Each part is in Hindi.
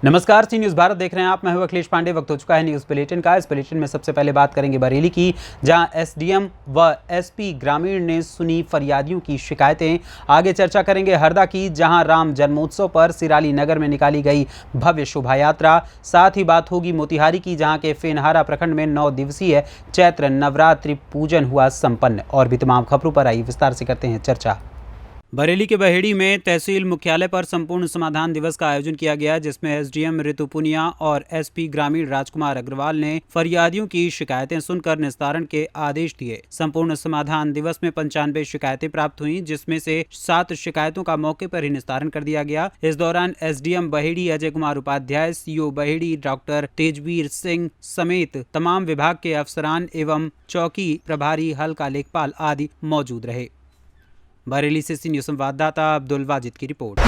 नमस्कार, सी न्यूज़ भारत देख रहे हैं आप। मैं हूं अखिलेश पांडे। वक्त हो चुका है न्यूज़ बुलेटिन का। इस बुलेटिन में सबसे पहले बात करेंगे बरेली की, जहां एसडीएम व एसपी ग्रामीण ने सुनी फरियादियों की शिकायतें। आगे चर्चा करेंगे हरदा की, जहां राम जन्मोत्सव पर सिराली नगर में निकाली गई भव्य शोभा यात्रा। साथ ही बात होगी मोतिहारी की, जहाँ के फेनहारा प्रखंड में 9 दिवसीय चैत्र नवरात्रि पूजन हुआ संपन्न। और भी तमाम खबरों पर आई विस्तार से करते हैं चर्चा। बरेली के बहेड़ी में तहसील मुख्यालय पर संपूर्ण समाधान दिवस का आयोजन किया गया, जिसमें एसडीएम ऋतु पुनिया और एसपी ग्रामीण राजकुमार अग्रवाल ने फरियादियों की शिकायतें सुनकर निस्तारण के आदेश दिए। संपूर्ण समाधान दिवस में 95 शिकायतें प्राप्त हुई, जिसमें से 7 शिकायतों का मौके पर ही निस्तारण कर दिया गया। इस दौरान SDM Baheri Ajay Kumar Upadhyay, CO Baheri doctor Tejveer Singh समेत तमाम विभाग के अफसरान एवं चौकी प्रभारी हल्का लेखपाल आदि मौजूद रहे। बरेली से सी न्यूज़ संवाददाता अब्दुल वाजिद की रिपोर्ट।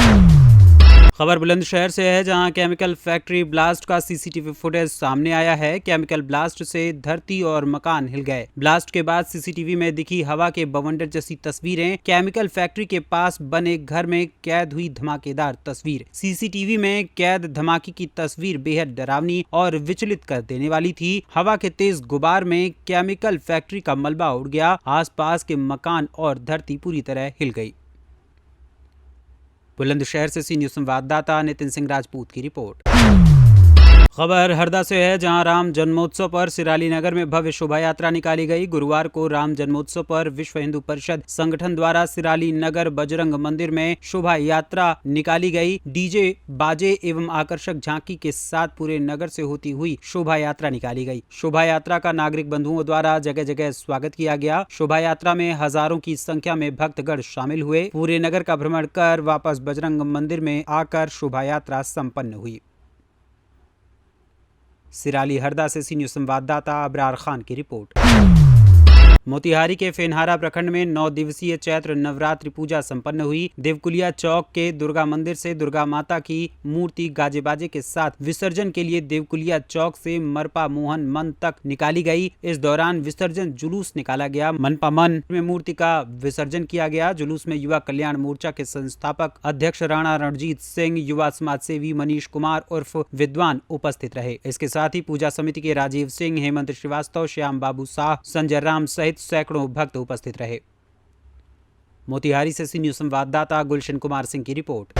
खबर बुलंदशहर से है, जहां केमिकल फैक्ट्री ब्लास्ट का सीसीटीवी फुटेज सामने आया है। केमिकल ब्लास्ट से धरती और मकान हिल गए। ब्लास्ट के बाद सीसीटीवी में दिखी हवा के बवंडर जैसी तस्वीरें। केमिकल फैक्ट्री के पास बने घर में कैद हुई धमाकेदार तस्वीर। सीसीटीवी में कैद धमाके की तस्वीर बेहद डरावनी और विचलित कर देने वाली थी। हवा के तेज गुबार में केमिकल फैक्ट्री का मलबा उड़ गया। आसपास के मकान और धरती पूरी तरह हिल गई। बुलंदशहर से सी न्यूज़ संवाददाता नितिन सिंह राजपूत की रिपोर्ट। खबर हरदा से है, जहां राम जन्मोत्सव पर सिराली नगर में भव्य शोभा यात्रा निकाली गई। गुरुवार को राम जन्मोत्सव पर विश्व हिंदू परिषद संगठन द्वारा सिराली नगर बजरंग मंदिर में शोभा यात्रा निकाली गई। डीजे बाजे एवं आकर्षक झांकी के साथ पूरे नगर से होती हुई शोभा यात्रा निकाली गई। शोभा यात्रा का नागरिक बंधुओं द्वारा जगह जगह स्वागत किया गया। शोभा यात्रा में हजारों की संख्या में भक्तगण शामिल हुए। पूरे नगर का भ्रमण कर वापस बजरंग मंदिर में आकर शोभा यात्रा संपन्न हुई। सिराली हरदा से सी न्यूज़ संवाददाता अबरार खान की रिपोर्ट। मोतिहारी के फेनहारा प्रखंड में 9 दिवसीय चैत्र नवरात्रि पूजा संपन्न हुई। देवकुलिया चौक के दुर्गा मंदिर से दुर्गा माता की मूर्ति गाजे बाजे के साथ विसर्जन के लिए देवकुलिया चौक से मरपा मोहन मन तक निकाली गई। इस दौरान विसर्जन जुलूस निकाला गया। मनपा मन में मूर्ति का विसर्जन किया गया। जुलूस में युवा कल्याण मोर्चा के संस्थापक अध्यक्ष राणा रणजीत सिंह, युवा समाज सेवी मनीष कुमार उर्फ विद्वान उपस्थित रहे। इसके साथ ही पूजा समिति के राजीव सिंह, हेमंत श्रीवास्तव, श्याम बाबू शाह, संजय राम सहित सैकड़ों भक्त उपस्थित रहे। मोतिहारी से सी न्यूज़ संवाददाता गुलशन कुमार सिंह की रिपोर्ट।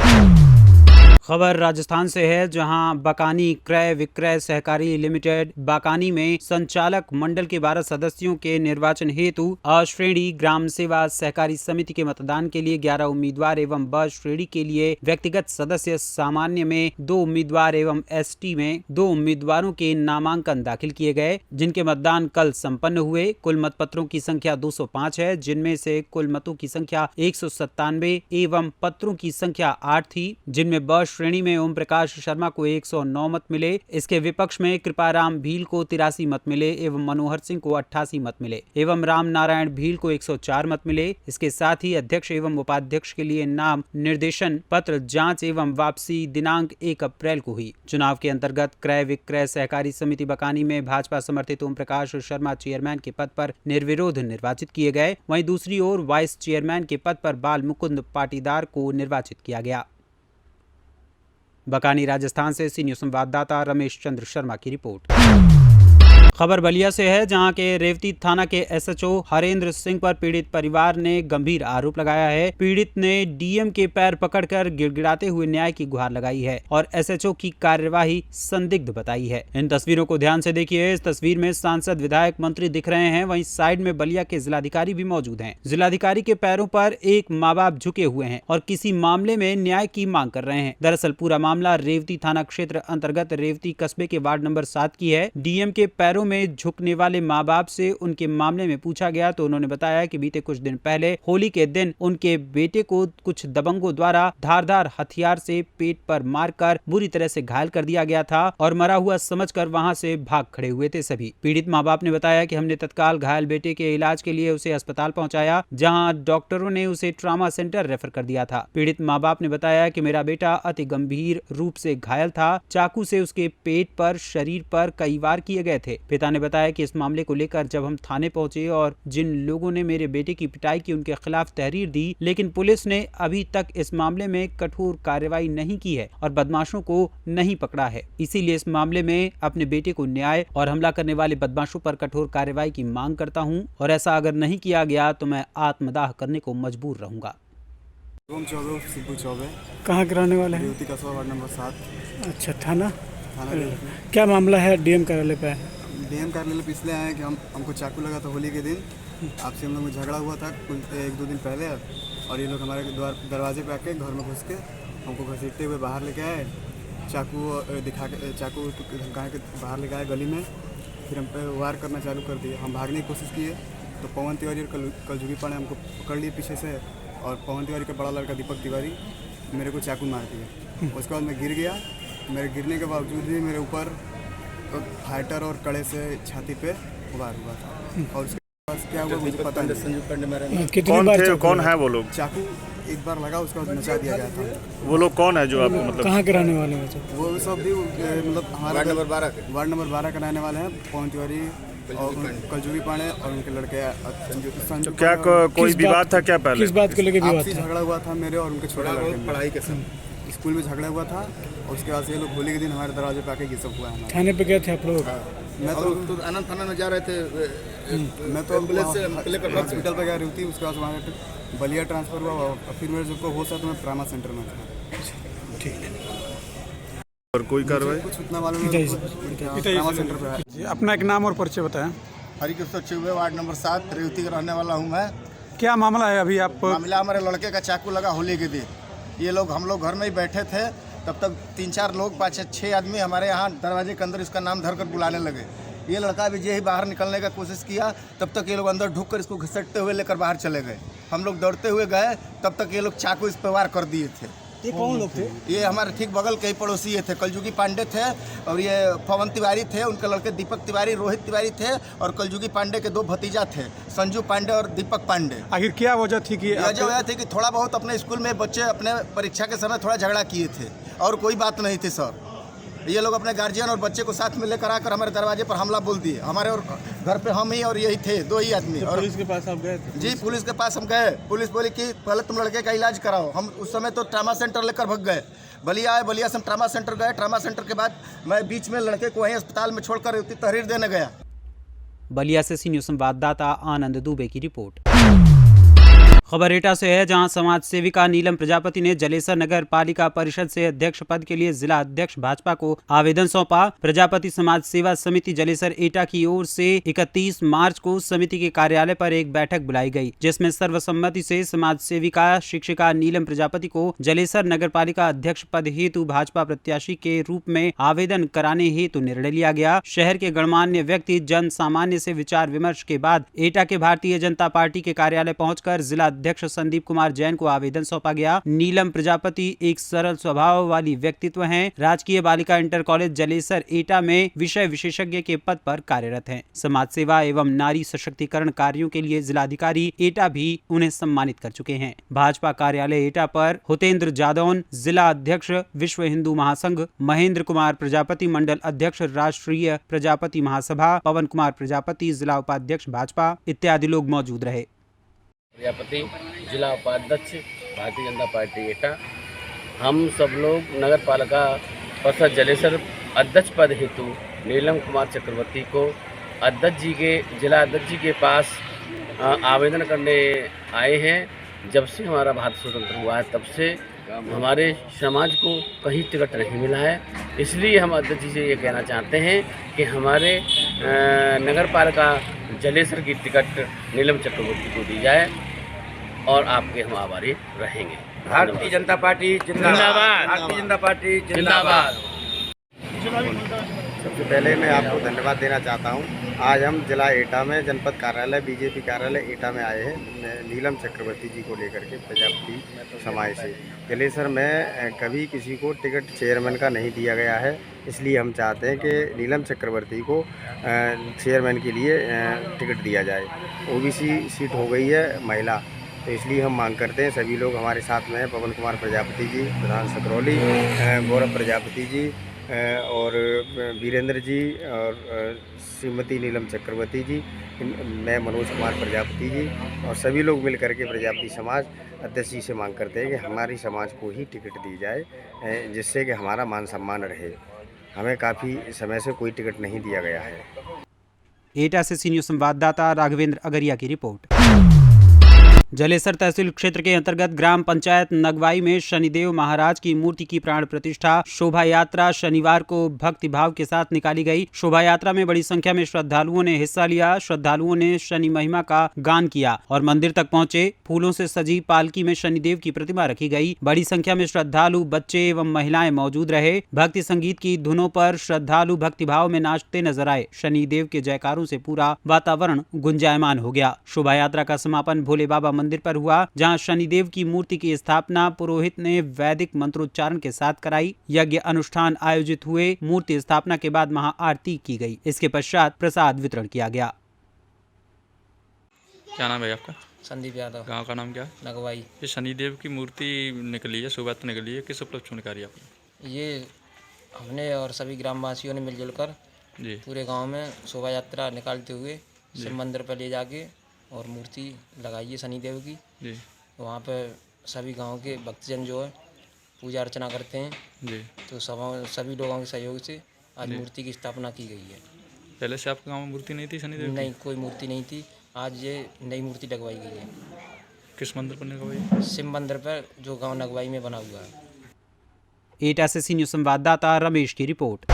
खबर राजस्थान से है, जहां बकानी क्रय विक्रय सहकारी लिमिटेड बाकानी में संचालक मंडल के 12 सदस्यों के निर्वाचन हेतु अ श्रेणी ग्राम सेवा सहकारी समिति के मतदान के लिए 11 उम्मीदवार एवं ब श्रेणी के लिए व्यक्तिगत सदस्य सामान्य में 2 उम्मीदवार एवं एसटी में 2 उम्मीदवारों के नामांकन दाखिल किए गए, जिनके मतदान कल संपन्न हुए। कुल मतपत्रों की संख्या 205 है, जिनमें से कुल मतों की संख्या 197 एवं पत्रों की संख्या 8 थी, जिनमें ब श्रेणी में ओम प्रकाश शर्मा को 109 मत मिले। इसके विपक्ष में कृपाराम भील को 83 मत मिले एवं मनोहर सिंह को 88 मत मिले एवं राम नारायण भील को 104 मत मिले। इसके साथ ही अध्यक्ष एवं उपाध्यक्ष के लिए नाम निर्देशन पत्र जांच एवं वापसी दिनांक 1 अप्रैल को हुई। चुनाव के अंतर्गत क्रय विक्रय सहकारी समिति बकानी में भाजपा समर्थित ओम प्रकाश शर्मा चेयरमैन के पद पर निर्विरोध निर्वाचित किए गए। वहीं दूसरी ओर वाइस चेयरमैन के पद पर बाल मुकुंद पाटीदार को निर्वाचित किया गया। बकानी राजस्थान से सी न्यूज़ संवाददाता रमेश चंद्र शर्मा की रिपोर्ट। खबर बलिया से है, जहां के रेवती थाना के एसएचओ हरेंद्र सिंह पर पीड़ित परिवार ने गंभीर आरोप लगाया है। पीड़ित ने डीएम के पैर पकड़कर गिड़गिड़ाते हुए न्याय की गुहार लगाई है और एसएचओ की कार्यवाही संदिग्ध बताई है। इन तस्वीरों को ध्यान से देखिए। इस तस्वीर में सांसद, विधायक, मंत्री दिख रहे हैं। वहीं साइड में बलिया के जिलाधिकारी भी मौजूद हैं। जिलाधिकारी के पैरों पर एक माँ बाप झुके हुए हैं और किसी मामले में न्याय की मांग कर रहे हैं। दरअसल पूरा मामला रेवती थाना क्षेत्र अंतर्गत रेवती कस्बे के वार्ड नंबर 7 की है। डीएम के पैरों में झुकने वाले माँ बाप से उनके मामले में पूछा गया तो उन्होंने बताया कि बीते कुछ दिन पहले होली के दिन उनके बेटे को कुछ दबंगों द्वारा धारदार हथियार से पेट पर मारकर बुरी तरह से घायल कर दिया गया था और मरा हुआ समझकर वहां से भाग खड़े हुए थे सभी। पीड़ित माँ बाप ने बताया कि हमने तत्काल घायल बेटे के इलाज के लिए उसे अस्पताल पहुंचाया, जहां डॉक्टरों ने उसे ट्रॉमा सेंटर रेफर कर दिया था। पीड़ित माँ बाप ने बताया कि मेरा बेटा अति गंभीर रूप से घायल था। चाकू से उसके पेट पर, शरीर पर कई वार किए गए थे। पिता ने बताया कि इस मामले को लेकर जब हम थाने पहुंचे और जिन लोगों ने मेरे बेटे की पिटाई की उनके खिलाफ तहरीर दी, लेकिन पुलिस ने अभी तक इस मामले में कठोर कार्रवाई नहीं की है और बदमाशों को नहीं पकड़ा है। इसीलिए इस मामले में अपने बेटे को न्याय और हमला करने वाले बदमाशों पर कठोर कार्रवाई की मांग करता हूं और ऐसा अगर नहीं किया गया तो मैं आत्मदाह करने को मजबूर रहूंगा। सिद्धू चौबे। कहाँ के रहने वाले हैं? रेवती कस्बा वार्ड नंबर 7। अच्छा, थाना रेवती। क्या मामला है? डीएम कार्यालय पे? डीएम कार्यालय पे इसलिए आए कि हमको चाकू लगा था होली के दिन। आपसे हम लोग में झगड़ा हुआ था कुछ 1-2 दिन पहले, और ये लोग हमारे दरवाजे पे आके घर में घुस के हमको घसीटते हुए बाहर लेके आए, चाकू दिखा के चाकू धमका के बाहर लेके आए गली में। फिर हम पे वार करना चालू कर दिए। हम भागने की कोशिश किए तो पवन तिवारी और कलजुगी पांडे हमको पकड़ लिए पीछे से, और पवन तिवारी का बड़ा लड़का दीपक तिवारी मेरे को चाकू मार दिए। उसके बाद मैं गिर गया। मेरे गिरने के बावजूद भी मेरे ऊपर फाइटर और कड़े से छाती पे वार हुआ था, और उसके बाद क्या हुआ मुझे पता नहीं। कौन है वो लोग? चाकू एक बार लगा, उसके बाद नचा दिया गया था। वो लोग कौन है जो आपको मतलब कहाँ के रहने वाले हैं? वो सब भी मतलब हमारे वार्ड नंबर 12 के रहने वाले हैं, पवन तिवारी और कलजुगी पांडे और उनके लड़के संजू। तो क्या कोई विवाद था क्या पहले? किस बात को लेकर विवाद था? झगड़ा हुआ था मेरे और उनके छोटे लड़के में, पढ़ाई के समय स्कूल में झगड़ा हुआ था, और उसके बाद से ये लोग होली के दिन हमारे दरवाजे पे आके ये सब हुआ है। थाने पे गए थे आप लोग? मैं तो आनंद थाना में जा रहे थे। मैं तो हॉस्पिटल पे गया रेवती, उसके बाद वहाँ बलिया ट्रांसफर हुआ, और फिर मेरे जो हो सका तो मैं ट्रामा सेंटर में था। ठीक है। और कोई कार्रवाई कुछ उतना मालूम नहीं, ट्रामा सेंटर पे। अपना एक नाम और परिचय बताएं। हरिकृष्ण चौबे, वार्ड नंबर 7, रेवती का रहने वाला हूँ मैं। क्या मामला है अभी? आप मामला हमारे लड़के का चाकू लगा होली के दिन। हम लोग घर में ही बैठे थे, तब तक 3-4 लोग 5-6 आदमी हमारे यहाँ दरवाजे के अंदर इसका नाम धर कर बुलाने लगे। ये लड़का भी ही बाहर निकलने का कोशिश किया, तब तक ये लोग अंदर ढुक कर इसको घसीटते हुए लेकर बाहर चले गए। हम लोग दौड़ते हुए गए, तब तक ये लोग चाकू इस पर वार कर दिए थे। ये कौन लोग थे? ये हमारे ठीक बगल के ही पड़ोसी ये थे। कलजुगी पांडे थे और ये पवन तिवारी थे, उनके लड़के दीपक तिवारी, रोहित तिवारी थे, और कलजुगी पांडे के 2 भतीजा थे, संजू पांडे और दीपक पांडे। आखिर क्या वजह थी कि वजह थी कि थोड़ा बहुत अपने स्कूल में बच्चे अपने परीक्षा के समय थोड़ा झगड़ा किए थे, और कोई बात नहीं थी सर। ये लोग अपने गार्जियन और बच्चे को साथ में लेकर आकर हमारे दरवाजे पर हमला बोल दिए। हमारे और घर पे हम ही और यही थे, 2 ही आदमी। तो और पुलिस के पास आप गए थे? जी, पुलिस के पास हम गए। पुलिस बोली कि पहले तुम लड़के का इलाज कराओ। हम उस समय तो ट्रामा सेंटर लेकर भाग गए। बलिया आए, बलिया से हम ट्रामा सेंटर गए। ट्रामा सेंटर के बाद मैं बीच में लड़के को वहीं अस्पताल में छोड़कर तहरीर देने गया। बलिया से सी न्यूज़ संवाददाता आनंद दुबे की रिपोर्ट। खबर एटा से है, जहां समाज सेविका नीलम प्रजापति ने जलेसर नगर पालिका परिषद से अध्यक्ष पद के लिए जिला अध्यक्ष भाजपा को आवेदन सौंपा। प्रजापति समाज सेवा समिति जलेसर एटा की ओर से 31 मार्च को समिति के कार्यालय पर एक बैठक बुलाई गई, जिसमें सर्वसम्मति से समाज सेविका शिक्षिका नीलम प्रजापति को जलेसर नगर पालिका अध्यक्ष पद हेतु भाजपा प्रत्याशी के रूप में आवेदन कराने हेतु निर्णय लिया गया। शहर के गणमान्य व्यक्ति जन सामान्य से विचार विमर्श के बाद एटा के भारतीय जनता पार्टी के कार्यालय पहुंचकर जिला अध्यक्ष संदीप कुमार जैन को आवेदन सौंपा गया। नीलम प्रजापति एक सरल स्वभाव वाली व्यक्तित्व हैं। राजकीय बालिका इंटर कॉलेज जलेसर एटा में विषय विशेषज्ञ के पद पर कार्यरत हैं। समाज सेवा एवं नारी सशक्तिकरण कार्यों के लिए जिलाधिकारी एटा भी उन्हें सम्मानित कर चुके हैं। भाजपा कार्यालय एटा पर हुतेंद्र जादौन, जिला अध्यक्ष विश्व हिंदू महासंघ, महेंद्र कुमार प्रजापति, मंडल अध्यक्ष राष्ट्रीय प्रजापति महासभा, पवन कुमार प्रजापति, जिला उपाध्यक्ष भाजपा इत्यादि लोग मौजूद रहे। प्रजापति, जिला उपाध्यक्ष भारतीय जनता पार्टी एटा। हम सब लोग नगर पालिका परिषद जलेसर अध्यक्ष पद हेतु नीलम कुमार चक्रवर्ती को अध्यक्ष जी के जिला अध्यक्ष जी के पास आवेदन करने आए हैं। जब से हमारा भारत स्वतंत्र हुआ है तब से हमारे समाज को कहीं टिकट नहीं मिला है, इसलिए हम अध्यक्ष जी से ये कहना चाहते हैं कि हमारे नगर पालिका जलेसर की टिकट नीलम चक्रवर्ती को दी जाए और आपके हम आभारी रहेंगे। भारतीय जनता पार्टी जिंदाबाद, भारतीय जनता पार्टी जिंदाबाद। सबसे पहले मैं आपको धन्यवाद देना चाहता हूं। आज हम जिला एटा में जनपद कार्यालय बीजेपी कार्यालय एटा में आए हैं नीलम चक्रवर्ती जी को लेकर के प्रजापति समाज से। जलेसर में कभी किसी को टिकट चेयरमैन का नहीं दिया गया है, इसलिए हम चाहते हैं कि नीलम चक्रवर्ती को चेयरमैन के लिए टिकट दिया जाए। ओबीसी सीट हो गई है महिला, तो इसलिए हम मांग करते हैं। सभी लोग हमारे साथ में हैं, पवन कुमार प्रजापति जी, प्रधान सकरौली, गौरव प्रजापति जी, और वीरेंद्र जी और श्रीमती नीलम चक्रवर्ती जी, मैं मनोज कुमार प्रजापति जी और सभी लोग मिल करके प्रजापति समाज अध्यक्ष जी से मांग करते हैं कि हमारी समाज को ही टिकट दी जाए, जिससे कि हमारा मान सम्मान रहे। हमें काफ़ी समय से कोई टिकट नहीं दिया गया है। एटा से सी न्यूज़ संवाददाता राघवेंद्र अगरिया की रिपोर्ट। जलेसर तहसील क्षेत्र के अंतर्गत ग्राम पंचायत नगवाई में शनिदेव महाराज की मूर्ति की प्राण प्रतिष्ठा शोभा यात्रा शनिवार को भक्ति भाव के साथ निकाली गई। शोभा यात्रा में बड़ी संख्या में श्रद्धालुओं ने हिस्सा लिया। श्रद्धालुओं ने शनि महिमा का गान किया और मंदिर तक पहुंचे। फूलों से सजी पालकी में शनिदेव की प्रतिमा रखी गई। बड़ी संख्या में श्रद्धालु बच्चे एवं महिलाएं मौजूद रहे। भक्ति संगीत की धुनों पर श्रद्धालु भक्तिभाव में नाचते नजर आए। शनिदेव के जयकारों से पूरा वातावरण गुंजायमान हो गया। शोभा यात्रा का समापन भोले बाबा मंदिर पर हुआ, जहां शनिदेव की मूर्ति की स्थापना पुरोहित ने वैदिक मंत्रोच्चारण के साथ कराई। यज्ञ अनुष्ठान आयोजित हुए। मूर्ति स्थापना के बाद महाआरती की गई। इसके पश्चात प्रसाद वितरण किया गया। क्या नाम है आपका? संदीप यादव। गांव का नाम क्या है? नगवाई। ये शनिदेव की मूर्ति निकली है, शोभायात्रा निकली है, किस उपलक्ष्य में निकाली आपने? ये हमने और सभी ग्रामवासियों ने मिलजुल कर जी पूरे गांव में शोभा यात्रा निकालते हुए शिव मंदिर पर ले जाके और मूर्ति लगाई है शनिदेव की। जी वहाँ पर सभी गांव के भक्तजन जो है पूजा अर्चना करते हैं। जी तो सभी लोगों के सहयोग से आज मूर्ति की स्थापना की गई है। पहले से आपके गांव में मूर्ति नहीं थी शनिदेव की? नहीं, कोई मूर्ति नहीं थी। आज ये नई मूर्ति लगवाई गई है किस मंदिर पर निकलवाई? शिव मंदिर पर जो गाँव नगवाई में बना हुआ है। एटा से सी न्यूज़ संवाददाता रमेश की रिपोर्ट।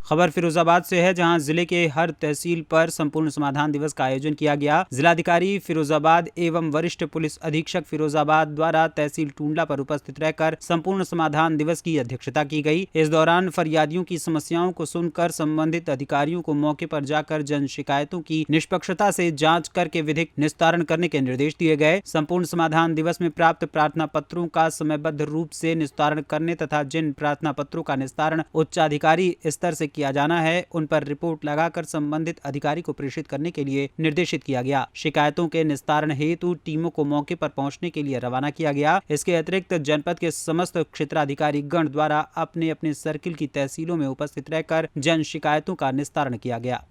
खबर फिरोजाबाद से है, जहां जिले के हर तहसील पर संपूर्ण समाधान दिवस का आयोजन किया गया। जिलाधिकारी फिरोजाबाद एवं वरिष्ठ पुलिस अधीक्षक फिरोजाबाद द्वारा तहसील टूंडला पर उपस्थित रहकर संपूर्ण समाधान दिवस की अध्यक्षता की गई। इस दौरान फरियादियों की समस्याओं को सुनकर संबंधित अधिकारियों को मौके पर जाकर जन शिकायतों की निष्पक्षता से जाँच करके विधिक निस्तारण करने के निर्देश दिए गए। संपूर्ण समाधान दिवस में प्राप्त प्रार्थना पत्रों का समयबद्ध रूप से निस्तारण करने तथा जिन प्रार्थना पत्रों का निस्तारण उच्चाधिकारी स्तर से किया जाना है, उन पर रिपोर्ट लगाकर संबंधित अधिकारी को प्रेषित करने के लिए निर्देशित किया गया। शिकायतों के निस्तारण हेतु टीमों को मौके पर पहुंचने के लिए रवाना किया गया। इसके अतिरिक्त जनपद के समस्त क्षेत्राधिकारी गण द्वारा अपने अपने सर्किल की तहसीलों में उपस्थित रहकर जन शिकायतों का निस्तारण किया गया।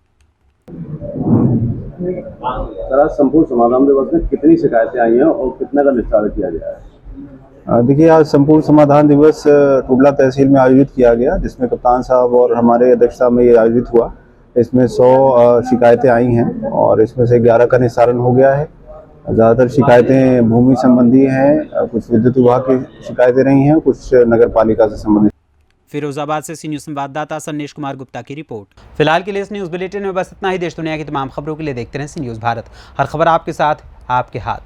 सर, संपूर्ण समाधान दिवस में कितनी शिकायतें आई हैं और कितने का निस्तारण किया गया है? देखिए, आज संपूर्ण समाधान दिवस टूंडला तहसील में आयोजित किया गया, जिसमें कप्तान साहब और हमारे अध्यक्षता में ये आयोजित हुआ। इसमें 100 शिकायतें आई हैं और इसमें से 11 का निस्तारण हो गया है। ज़्यादातर शिकायतें भूमि संबंधी हैं, कुछ विद्युत विभाग की शिकायतें रही हैं, कुछ नगर पालिका से संबंधित। फिरोजाबाद से सी न्यूज़ संवाददाता संदेश कुमार गुप्ता की रिपोर्ट। फिलहाल के लिए इस न्यूज़ बुलेटिन में बस इतना ही। देश दुनिया की तमाम खबरों के लिए देखते रहें सी न्यूज़ भारत। हर खबर आपके साथ, आपके हाथ।